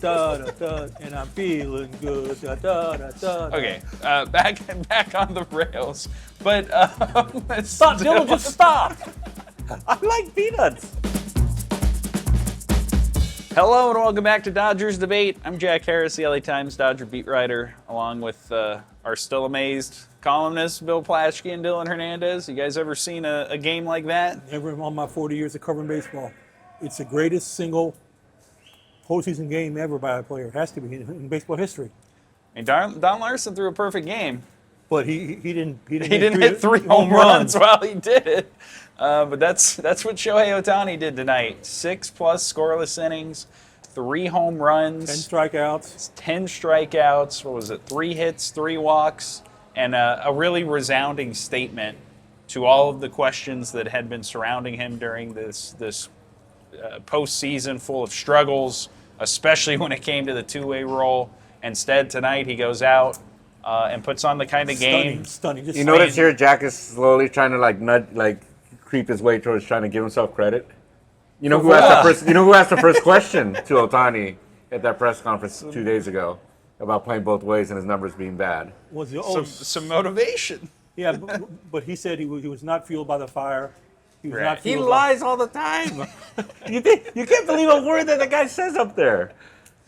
and I'm feeling good. Okay, back on the rails. But Stop, Dylan, just stop. I like peanuts. Hello and welcome back to Dodgers Debate. I'm Jack Harris, the LA Times Dodger beat writer, along with our still amazed columnists, Bill Plaschke and Dylan Hernandez. You guys ever seen a game like that? Never in all my 40 years of covering baseball. It's the greatest single postseason game ever by a player. It has to be in baseball history. And Don Larson threw a perfect game. But he didn't hit three home runs while he did it. But that's what Shohei Ohtani did tonight. 6+ scoreless innings, 3 home runs, 10 strikeouts. 10 strikeouts. What was it? 3 hits, 3 walks, and a really resounding statement to all of the questions that had been surrounding him during this postseason full of struggles, especially when it came to the two-way role. Instead, tonight he goes out and puts on the kind of game. Stunning. You notice here Jack is slowly trying to creep his way towards trying to give himself credit. You know who asked the first question to Ohtani at that press conference 2 days ago about playing both ways and his numbers being bad? Some motivation. Yeah, but he said he was not fueled by the fire. He lies all the time. You can't believe a word that the guy says up there.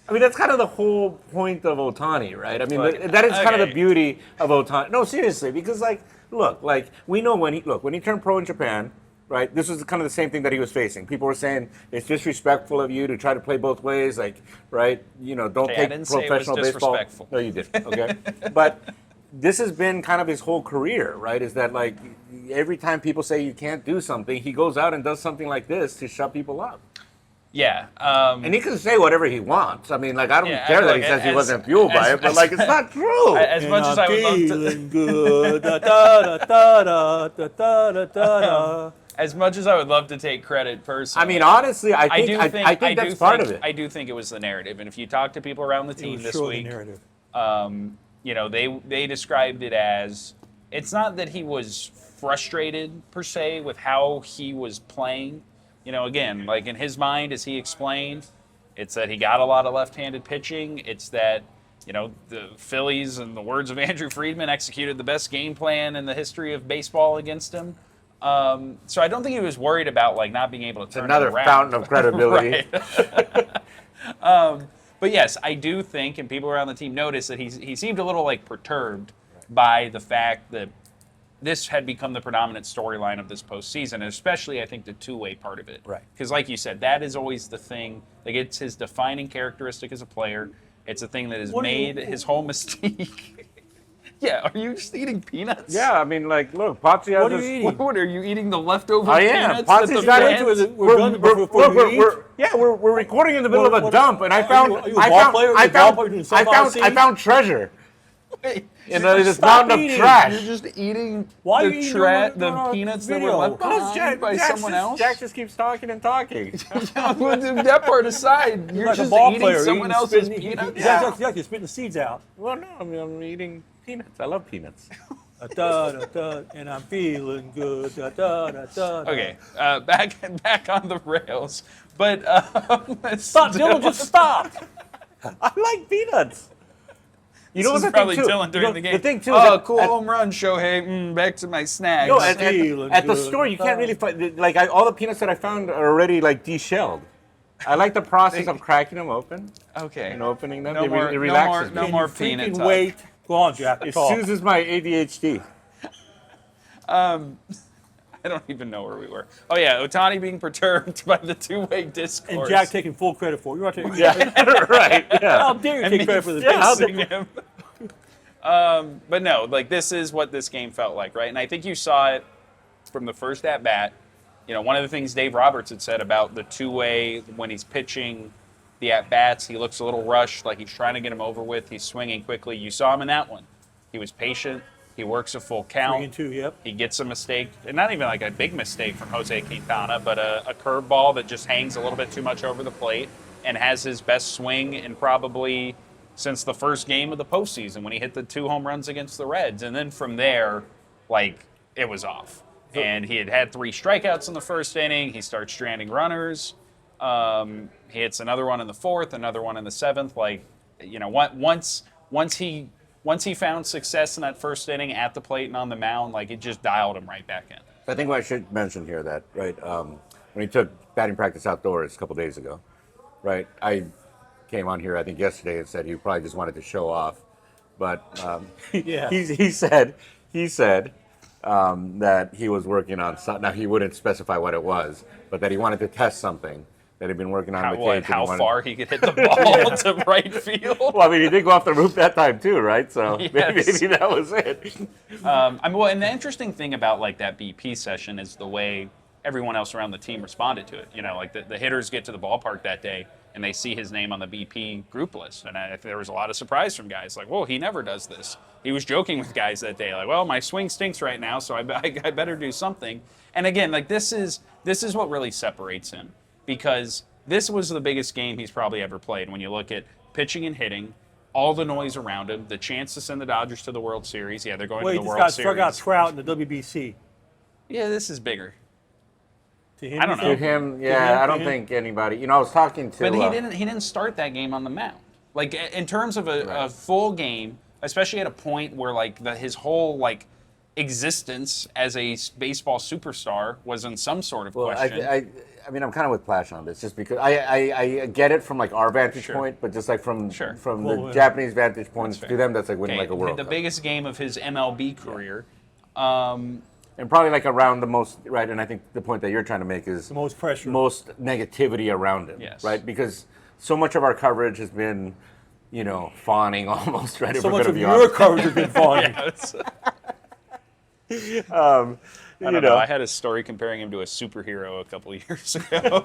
I mean, that's kind of the whole point of Ohtani, right? I mean, that is kind of the beauty of Ohtani. No, seriously, because we know when he turned pro in Japan, right? This was kind of the same thing that he was facing. People were saying it's disrespectful of you to try to play both ways, right? Don't take professional baseball. No, you did. Okay, but this has been kind of his whole career, right? Is that every time people say you can't do something, he goes out and does something like this to shut people up. Yeah. And he can say whatever he wants. I mean, I don't care that he says he wasn't fueled by it, but it's not true. As much as I would love to. As much as I would love to take credit personally. I mean, honestly, I think that's part of it. I do think it was the narrative. And if you talk to people around the team this week, they described it as, it's not that he was frustrated per se with how he was playing. Again, in his mind, as he explained, it's that he got a lot of left-handed pitching. It's that, the Phillies, in the words of Andrew Friedman, executed the best game plan in the history of baseball against him. So I don't think he was worried about, not being able to turn it around. Another fountain of credibility. But yes, I do think, and people around the team noticed that he seemed a little, perturbed by the fact that this had become the predominant storyline of this postseason, and especially, I think, the two-way part of it. Right. Because, like you said, that is always the thing. It's his defining characteristic as a player. It's a thing that has made his whole mystique. Yeah, are you just eating peanuts? Yeah, I mean, look, Potsy has What are you eating? What are you eating? The leftover I am. peanuts? Potsy's got into it. We're recording in the middle of a dump, and I found treasure. In this mountain of trash. You're just eating the peanuts that were left behind by someone else? Jack just keeps talking and talking. That part aside, you're just eating someone else's peanuts? Yeah, you're spitting the seeds out. Well, no, I'm eating peanuts. I love peanuts. And I'm feeling good. Okay, back on the rails. But stop, Dylan, just stop. I like peanuts. This is probably Dylan during the game. The thing too, cool home run, Shohei. Back to my snacks. No, at the store you can't really find all the peanuts that I found are already deshelled. I like the process of cracking them open. Okay. And opening them. It relaxes. No more peanuts. Wait. Go on, Jack. It soothes my ADHD. I don't even know where we were. Oh, yeah, Ohtani being perturbed by the two-way discourse. And Jack taking full credit for it. Right. Yeah. How dare you take credit for this? Him. But no, this is what this game felt like, right? And I think you saw it from the first at-bat. One of the things Dave Roberts had said about the two-way, when he's pitching the at-bats, he looks a little rushed, like he's trying to get him over with. He's swinging quickly. You saw him in that one. He was patient. He works a full count. 3-2, yep. He gets a mistake, and not even a big mistake from Jose Quintana, but a curveball that just hangs a little bit too much over the plate and has his best swing in probably since the first game of the postseason when he hit the 2 home runs against the Reds. And then from there, it was off. And he had 3 strikeouts in the first inning. He starts stranding runners. He hits another one in the 4th, another one in the 7th. Like, once he found success in that first inning at the plate and on the mound, like it just dialed him right back in. I think what I should mention here that when he took batting practice outdoors a couple days ago, right? I came on here I think yesterday and said he probably just wanted to show off, but Yeah. he said that he was working on something. Now he wouldn't specify what it was, but that he wanted to test something that he'd been working on. How far he could hit the ball to right field. Well, I mean, he did go off the roof that time too, right? So Yes. maybe that was it. And the interesting thing about like that BP session is the way everyone else around the team responded to it. Like the hitters get to the ballpark that day and they see his name on the BP group list, and there was a lot of surprise from guys like, "Whoa, he never does this." He was joking with guys that day, like, "Well, my swing stinks right now, so I better do something." And again, like this is what really separates him, because this was the biggest game he's probably ever played. When you look at pitching and hitting, all the noise around him, the chance to send the Dodgers to the World Series. Yeah, they're going to the World Series. Struck out Trout in the WBC. Yeah, this is bigger. To him, I don't know. To him, I don't think anybody. I was talking to. But he didn't start that game on the mound. Like in terms of a full game, especially at a point where like his whole like existence as a baseball superstar was in some sort of question. I mean, I'm kind of with Plash on this, just because I get it from like our vantage point, but just like from the Japanese vantage point, to them that's like winning like a World Cup. The biggest game of his MLB career. And probably like around the most, right, and I think the point that you're trying to make is the most pressure, most negativity around him, right? Because so much of our coverage has been, fawning almost, right? So much of your coverage has been fawning. I don't know. I had a story comparing him to a superhero a couple of years ago.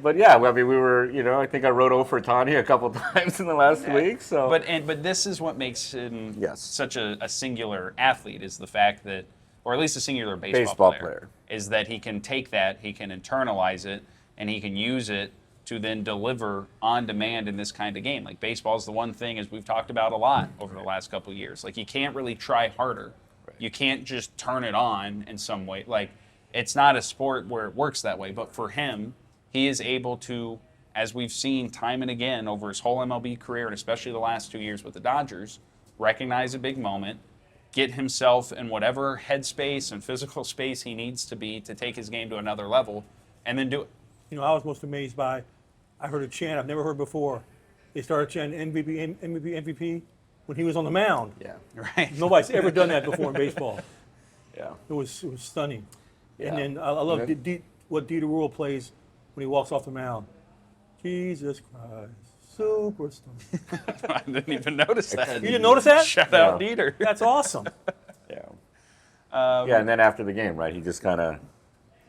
But yeah, I mean, we were, I think I wrote O for Ohtani a couple times in the last week. So, but this is what makes him such a singular athlete, is the fact that, or at least a singular baseball player, is that he can take that, he can internalize it, and he can use it to then deliver on demand in this kind of game. Like baseball is the one thing, as we've talked about a lot over the last couple of years. Like you can't really try harder. Right. You can't just turn it on in some way. Like it's not a sport where it works that way. But for him, he is able to, as we've seen time and again over his whole MLB career, and especially the last 2 years with the Dodgers, recognize a big moment, get himself in whatever headspace and physical space he needs to be to take his game to another level, and then do it. I was most amazed by, I heard a chant I've never heard before. They started chanting MVP when he was on the mound. Yeah, right. Nobody's ever done that before in baseball. Yeah, it was stunning. Yeah. And then I love what Dieter Rule plays when he walks off the mound. Jesus Christ, superstar. I didn't even notice that. You didn't notice that? Shout out Dieter. That's awesome. Yeah. And then after the game, right, he just kind of,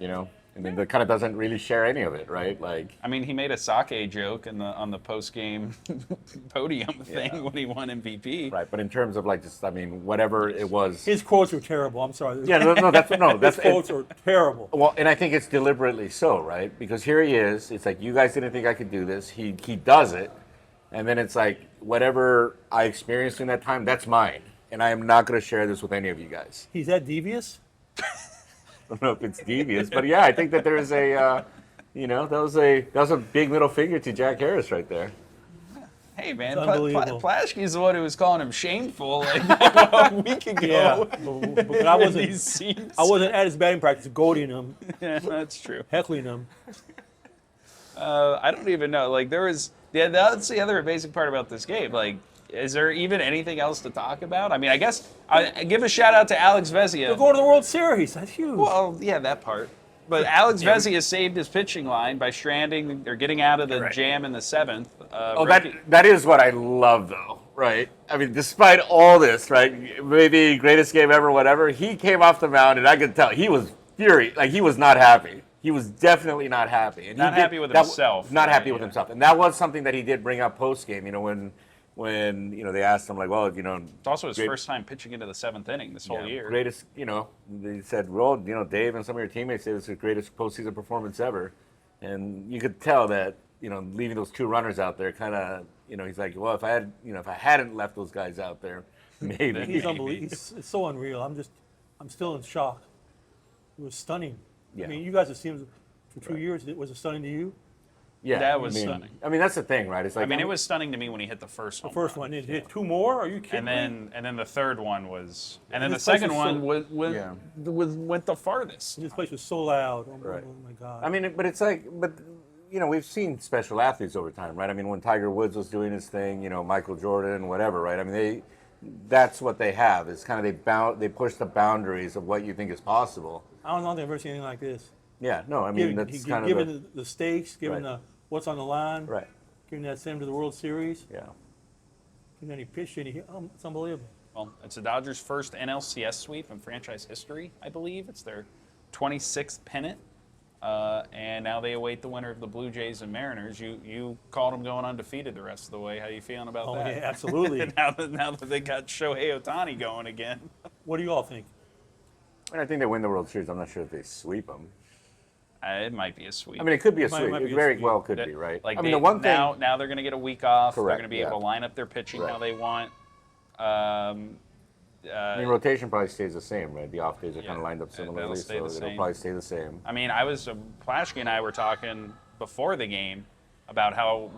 and then kind of doesn't really share any of it, right? Like, I mean, he made a sake joke on the post-game podium thing when he won MVP. Right, but in terms of like just, I mean, whatever it was. His quotes are terrible. I'm sorry. Yeah, His quotes are terrible. Well, and I think it's deliberately so, right? Because here he is. It's like, you guys didn't think I could do this. He does it, and then it's like, whatever I experienced in that time, that's mine, and I am not going to share this with any of you guys. He's that devious? I don't know if it's devious, but yeah, I think that there's a, that was a big middle finger to Jack Harris right there. Hey man, Plaschke's the one who was calling him shameful like a week ago. Yeah, but I wasn't at his batting practice goading him. Yeah, that's true. Heckling him. I don't even know. Like that's the other basic part about this game. Like, is there even anything else to talk about? I mean, I guess I give a shout out to Alex Vezina. They're going to the World Series. That's huge. Well, yeah, that part. But Alex Vezina saved his pitching line by stranding or getting out of the jam in the 7th. That is what I love, though, right? I mean, despite all this, right, maybe greatest game ever, whatever, he came off the mound, and I could tell he was furious. Like, he was not happy. He was definitely not happy. And not happy with himself. Not happy with himself. And that was something that he did bring up post-game, when they asked him, like, well, it's also his first time pitching into the 7th inning this whole year. Greatest, they said, well, Dave and some of your teammates say this is the greatest postseason performance ever. And you could tell that, leaving those two runners out there kind of, he's like, well, if I hadn't left those guys out there, maybe. He's unbelievable. It's so unreal. I'm still in shock. It was stunning. Yeah. I mean, you guys have seen him for 2 years. Was it stunning to you? Yeah, That was stunning. I mean, that's the thing, right? It's like I mean, it was stunning to me when he hit the first The home first run. one. It hit 2 more? Are you kidding me? And then the third one was, and then the this place second is one so- went the farthest. This place was so loud. Oh, Right. oh my God. I mean, but it's like, we've seen special athletes over time, right? I mean, when Tiger Woods was doing his thing, Michael Jordan, whatever, right? I mean, that's what they have. It's kind of they push the boundaries of what you think is possible. I don't know if I've ever seen anything like this. Yeah, no, I mean, that's kind of given the stakes, given Right. what's on the line, right. giving that send him to the World Series, Yeah, and then he pitched and it's unbelievable. Well, it's the Dodgers' first NLCS sweep in franchise history, I believe. It's their 26th pennant, and now they await the winner of the Blue Jays and Mariners. You called them going undefeated the rest of the way. How you feeling about Oh that? yeah, absolutely. now that they got Shohei Ohtani going again. What do you all think? and I think they win the World Series. I'm not sure if they sweep them. It might be a sweep. I mean, it could be a Might sweep. be It a very sweep. well could be, right? Like I mean, they, the one thing. now they're going to get a week off. They're Correct, going to be yeah. able to line up their pitching how Right. they want. I mean, rotation probably stays the same, right? The off days are kind of lined up that'll similarly, stay so the it'll same. probably stay the same. I mean, Plaschke and I were talking before the game about how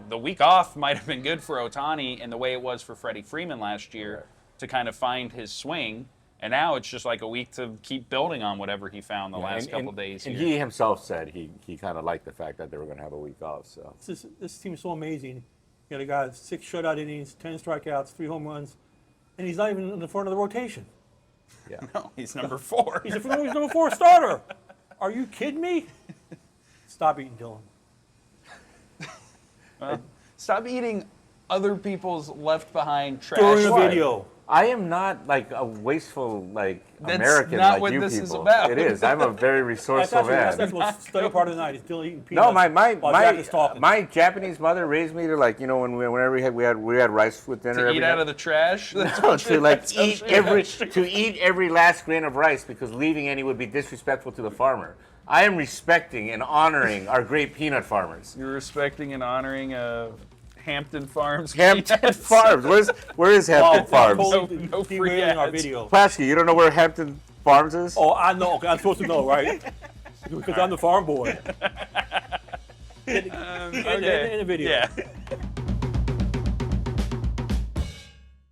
the week off might have been good for Ohtani and the way it was for Freddie Freeman last year to kind of find his swing. And now it's just like a week to keep building on whatever he found the last couple days And here. he himself said he kind of liked the fact that they were going to have a week off. So This team is so amazing. You got a guy with 6 shutout innings, 10 strikeouts, 3 home runs, and he's not even in the front of the rotation. yeah, No, he's number 4. He's number 4 starter. Are you kidding me? Stop eating, Dylan. Stop eating other people's left behind trash. During a Why? video. I am not like a wasteful That's American not like what you this people. is about. It is. I'm a very resourceful That's man. the most study part of the night. Is Dylan eating peanuts No, while Jack is talking. my Japanese mother raised me to whenever we had rice with dinner To every eat out night. of the trash? That's No, what to you- like that's what eat you- eat every last grain of rice because leaving any would be disrespectful to the farmer. I am respecting and honoring our great peanut farmers. You're respecting and honoring Hampton Farms. Hampton peanuts. Farms. Where is Hampton Farms? Totally No free derailing our ads. video. Plaschke, you don't know where Hampton Farms is? Oh, I know. Okay, I'm supposed to know, right? Because I'm the farm boy. In the video. Yeah.